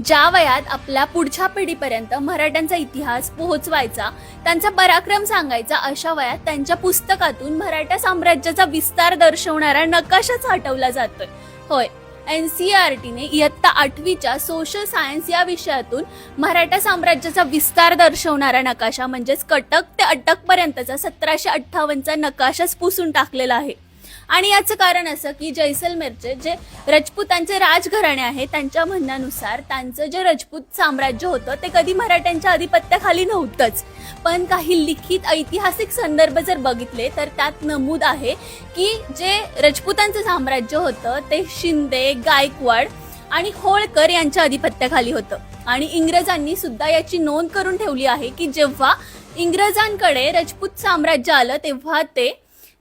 ज्या वयात आपल्या पुढच्या पिढीपर्यंत मराठ्यांचा इतिहास पोहोचवायचा, त्यांचा पराक्रम सांगायचा, अशा वयात त्यांच्या पुस्तकातून मराठा साम्राज्याचा विस्तार दर्शवणारा नकाशाच हटवला जातोय. होय, NCERTने इयत्ता 8वीच्या सोशल सायन्स या विषयातून मराठा साम्राज्याचा विस्तार दर्शवणारा नकाशा म्हणजेच कटक ते अटकपर्यंतचा 1758चा नकाशाच पुसून टाकलेला आहे. आणि याचं कारण असं की जैसलमेरचे जे राजपूतांचे राजघराणे आहे त्यांच्या म्हणण्यानुसार त्यांचं जे राजपूत साम्राज्य होतं ते कधी मराठ्यांच्या आधिपत्याखाली नव्हतंच. पण काही लिखित ऐतिहासिक संदर्भ जर बघितले तर त्यात नमूद आहे की जे राजपूतांचं साम्राज्य होतं ते शिंदे, गायकवाड आणि होळकर यांच्या आधिपत्याखाली होतं. आणि इंग्रजांनी सुद्धा याची नोंद करून ठेवली आहे की जेव्हा इंग्रजांकडे राजपूत साम्राज्य आलं तेव्हा ते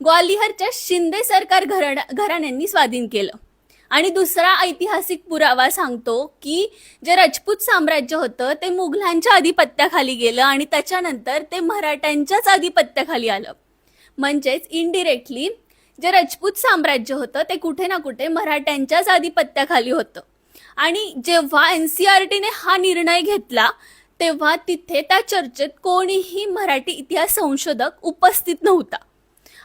ग्वालियरच्या शिंदे सरकार घराण्यांनी स्वाधीन केलं. आणि दुसरा ऐतिहासिक पुरावा सांगतो की जे राजपूत साम्राज्य होतं ते मुघलांच्या आधिपत्याखाली गेलं आणि त्याच्यानंतर ते मराठ्यांच्याच आधिपत्याखाली आलं. म्हणजेच इनडिरेक्टली जे राजपूत साम्राज्य होतं ते कुठे ना कुठे मराठ्यांच्याच आधिपत्याखाली होतं. आणि जेव्हा NCERTने हा निर्णय घेतला तेव्हा तिथे त्या चर्चेत कोणीही मराठी इतिहास संशोधक उपस्थित नव्हता.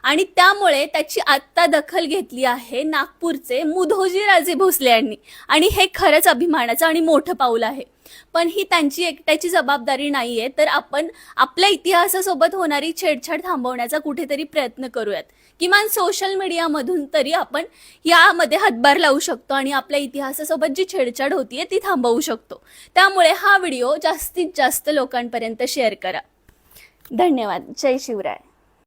आणि त्यामुळे त्याची आत्ता दखल घेतली आहे नागपूरचे मुधोजी राजे भोसले यांनी. आणि हे खरंच अभिमानाचं आणि मोठं पाऊल आहे. पण ही त्यांची एकट्याची जबाबदारी नाहीये, तर आपण आपल्या इतिहासासोबत होणारी छेडछाड थांबवण्याचा कुठेतरी प्रयत्न करूयात. किमान सोशल मीडियामधून तरी आपण यामध्ये हातभार लावू शकतो आणि आपल्या इतिहासासोबत जी छेडछाड होतीये ती थांबवू शकतो. त्यामुळे हा व्हिडिओ जास्तीत जास्त लोकांपर्यंत शेअर करा. धन्यवाद. जय शिवराय.